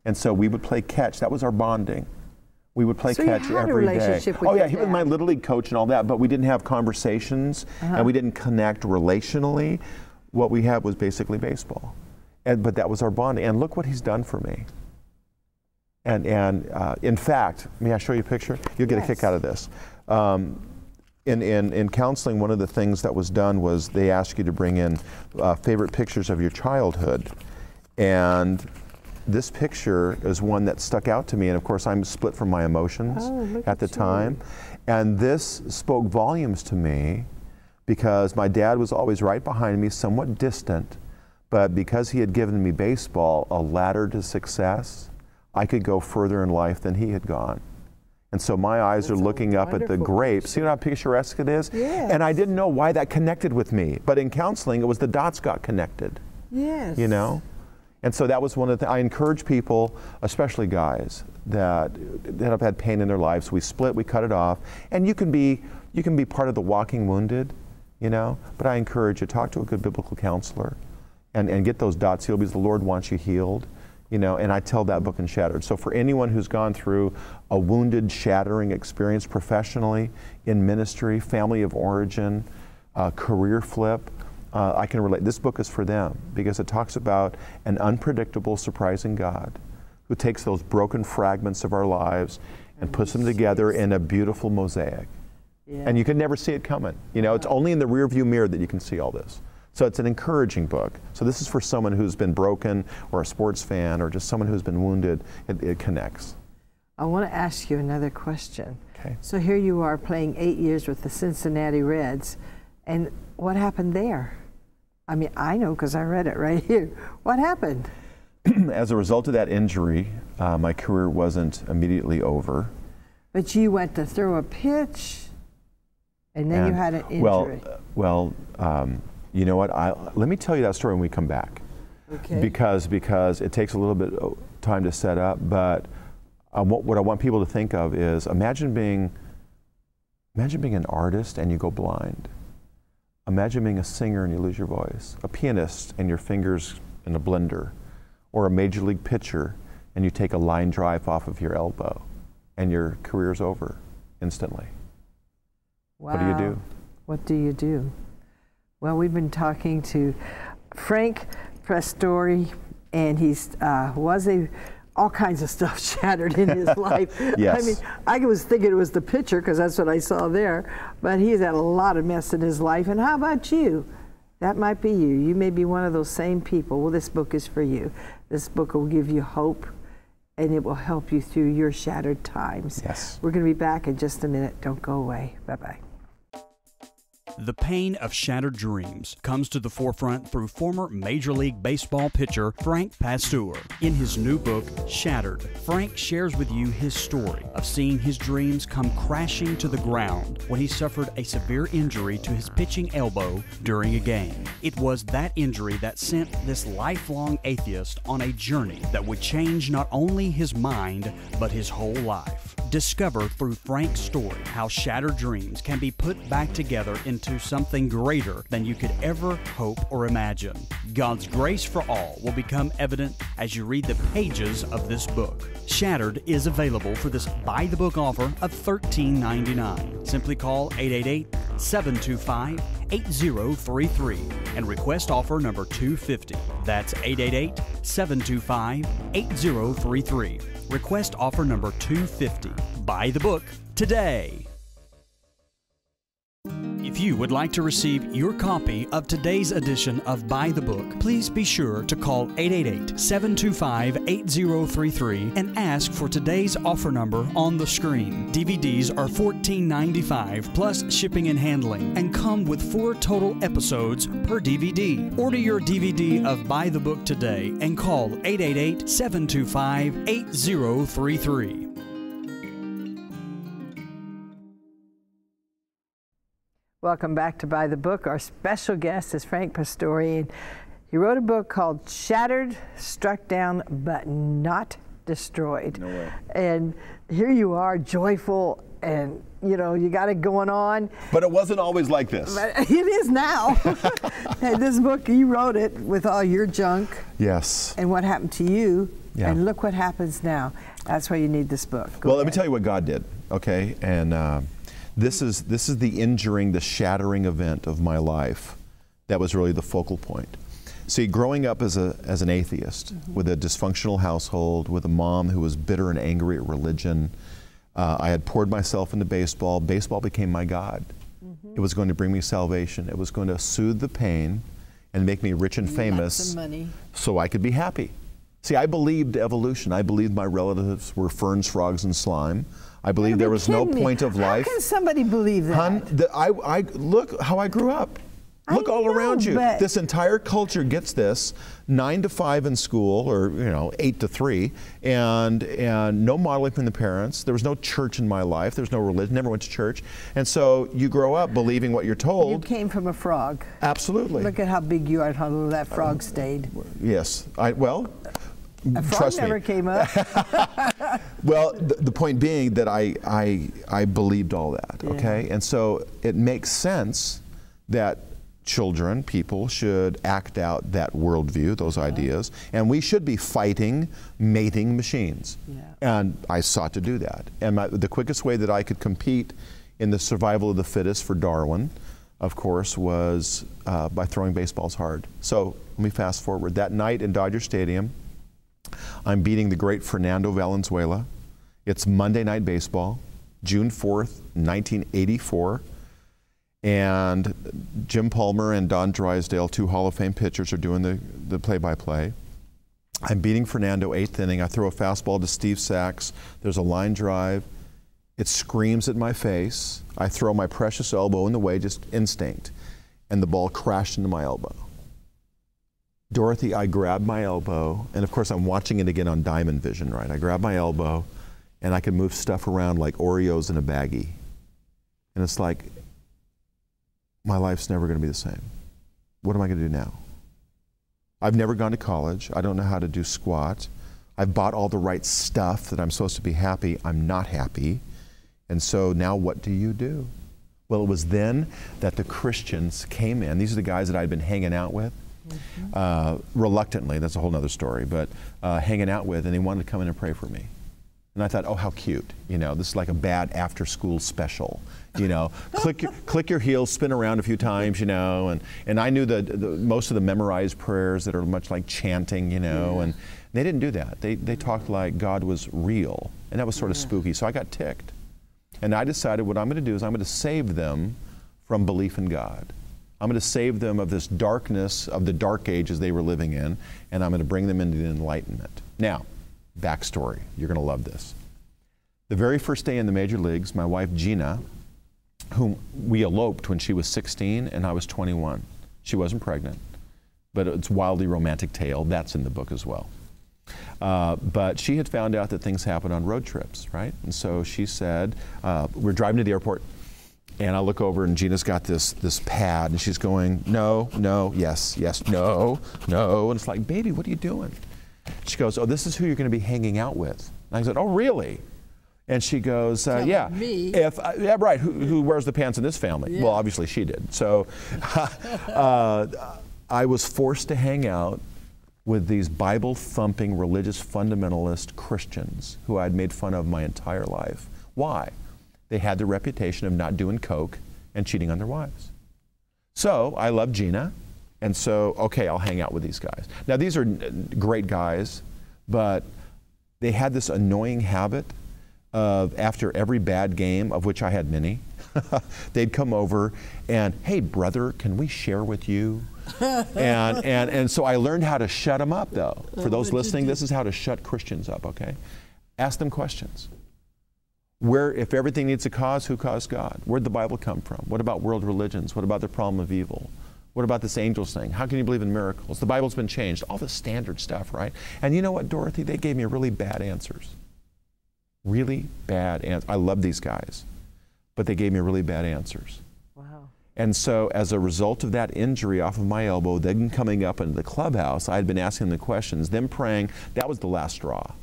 And so we would play catch. That was our bonding. We would play catch every day. So you had a relationship with Oh yeah, your he was dad. my Little League coach and all that, but we didn't have conversations and we didn't connect relationally. What we had was basically baseball. But that was our bonding. And look what he's done for me. And in fact, may I show you a picture? You'll get a kick out of this. In counseling, one of the things that was done was they asked you to bring in favorite pictures of your childhood. And this picture is one that stuck out to me, and of course I'm split from my emotions at the time. And this spoke volumes to me because my dad was always right behind me, somewhat distant, but because he had given me baseball, a ladder to success, I could go further in life than he had gone. And so my eyes are looking up at the grapes. See how picturesque it is? Yes. And I didn't know why that connected with me, but in counseling, it was the dots got connected. Yes. You know? And so that was one of the, I encourage people, especially guys, that have had pain in their lives. We split, we cut it off, and you can be part of the walking wounded, you know. But I encourage you, talk to a good biblical counselor, and get those dots healed because the Lord wants you healed, you know. And I tell that book in Shattered. So for anyone who's gone through a wounded, shattering experience professionally, in ministry, family of origin, career flip. I can relate. This book is for them because it talks about an unpredictable, surprising God who takes those broken fragments of our lives and puts them together in a beautiful mosaic. Yeah. And you can never see it coming. You know, it's only in the rearview mirror that you can see all this. So it's an encouraging book. So this is for someone who's been broken or a sports fan or just someone who's been wounded. It connects. I want to ask you another question. Okay. So here you are playing 8 years with the Cincinnati Reds, and what happened there? I mean, I know because I read it right here. What happened? As a result of that injury, my career wasn't immediately over. But you went to throw a pitch, and then you had an injury. Well, you know what? Let me tell you that story when we come back. Okay. Because it takes a little bit of time to set up. But what I want people to think of is imagine being an artist and you go blind. Imagine being a singer and you lose your voice, a pianist and your fingers in a blender, or a major league pitcher and you take a line drive off of your elbow and your career's over instantly. Wow. What do you do? What do you do? Well, we've been talking to Frank Pastore, and he's all kinds of stuff shattered in his life. Yes. I mean, I was thinking it was the picture because that's what I saw there, but he's had a lot of mess in his life. And how about you? That might be you. You may be one of those same people. Well, this book is for you. This book will give you hope, and it will help you through your shattered times. Yes. We're going to be back in just a minute. Don't go away. Bye-bye. The pain of shattered dreams comes to the forefront through former Major League Baseball pitcher Frank Pastore. In his new book, Shattered, Frank shares with you his story of seeing his dreams come crashing to the ground when he suffered a severe injury to his pitching elbow during a game. It was that injury that sent this lifelong atheist on a journey that would change not only his mind, but his whole life. Discover through Frank's story how shattered dreams can be put back together into something greater than you could ever hope or imagine. God's grace for all will become evident as you read the pages of this book. Shattered is available for this buy-the-book offer of $13.99. Simply call 888-725-8033 and request offer number 250. That's 888-725-8033. Request offer number 250. Buy the book today. If you would like to receive your copy of today's edition of Buy the Book, please be sure to call 888-725-8033 and ask for today's offer number on the screen. DVDs are $14.95 plus shipping and handling and come with 4 total episodes per DVD. Order your DVD of Buy the Book today and call 888-725-8033. Welcome back to Buy the Book. Our special guest is Frank Pastore, and he wrote a book called Shattered, Struck Down, but Not Destroyed. No way. And here you are, joyful and you know, you got it going on. But it wasn't always like this. But it is now. And this book, you wrote it with all your junk. Yes. And what happened to you, Yeah. and look what happens now. That's why you need this book. Go Well, ahead. let me tell you what God did, okay? And this is the injuring, the shattering event of my life that was really the focal point. See, growing up as an atheist, with a dysfunctional household, with a mom who was bitter and angry at religion, I had poured myself into baseball. Baseball became my God. It was going to bring me salvation. It was going to soothe the pain and make me rich and famous, Lots of money. so I could be happy. See, I believed evolution. I believed my relatives were ferns, frogs, and slime. I believed there was no point of life. How can somebody believe that? Hun, I look how I grew up. Look all around you. This entire culture gets this 9 to 5 in school, or 8 to 3, and no modeling from the parents. There was no church in my life. There's no religion. Never went to church, and so you grow up believing what you're told. You came from a frog. Absolutely. Look at how big you are, how little that frog stayed. Yes. A frog trust never me. came up. Well, the point being that I believed all that. Yeah. Okay, and so it makes sense that children, people should act out that worldview, those ideas, and we should be fighting mating machines. Yeah. And I sought to do that. And the quickest way that I could compete in the survival of the fittest for Darwin, of course, was by throwing baseballs hard. So let me fast forward. That night in Dodger Stadium, I'm beating the great Fernando Valenzuela. It's Monday Night Baseball, June 4th, 1984. And Jim Palmer and Don Drysdale, 2 Hall of Fame pitchers, are doing the play-by-play. I'm beating Fernando 8th inning. I throw a fastball to Steve Sachs. There's a line drive. It screams at my face. I throw my precious elbow in the way, just instinct. And the ball crashed into my elbow. Dorothy, I grabbed my elbow, and of course I'm watching it again on Diamond Vision, right? I grab my elbow, and I can move stuff around like Oreos in a baggie. And it's like, my life's never going to be the same. What am I going to do now? I've never gone to college. I don't know how to do squat. I've bought all the right stuff that I'm supposed to be happy. I'm not happy. And so now what do you do? Well, it was then that the Christians came in. These are the guys that I'd been hanging out with. Reluctantly, that's a whole other story, but hanging out with, and they wanted to come in and pray for me. And I thought, oh, how cute. This is like a bad after-school special. Click your heels, spin around a few times, and I knew most of the memorized prayers that are much like chanting, and they didn't do that. They talked like God was real, and that was sort of spooky, so I got ticked. And I decided what I'm going to do is I'm going to save them from belief in God. I'm going to save them of this darkness of the dark ages they were living in, and I'm going to bring them into the enlightenment. Now, backstory. You're going to love this. The very first day in the major leagues, my wife Gina, whom we eloped when she was 16 and I was 21. She wasn't pregnant, but it's a wildly romantic tale. That's in the book as well. But she had found out that things happen on road trips, right? And so she said, we're driving to the airport, and I look over and Gina's got this pad, and she's going, no, no, yes, yes, no, no. And it's like, baby, what are you doing? She goes, oh, this is who you're going to be hanging out with. And I said, oh, really? And she goes, yeah. Me. Yeah, right. Who wears the pants in this family? Yeah. Well, obviously she did. So I was forced to hang out with these Bible-thumping, religious fundamentalist Christians who I'd made fun of my entire life. Why? They had the reputation of not doing coke and cheating on their wives. So I love Gina, and so, okay, I'll hang out with these guys. Now, these are great guys, but they had this annoying habit of, after every bad game, of which I had many, they'd come over and, hey, brother, can we share with you? and so I learned how to shut them up, though. For those listening, this is how to shut Christians up, okay? Ask them questions. If everything needs a cause, who caused God? Where'd the Bible come from? What about world religions? What about the problem of evil? What about this angel thing? How can you believe in miracles? The Bible's been changed. All the standard stuff, right? And you know what, Dorothy? They gave me really bad answers. Really bad answers. I love these guys, but they gave me really bad answers. Wow. And so as a result of that injury off of my elbow, them coming up into the clubhouse, I had been asking them the questions, them praying, that was the last straw.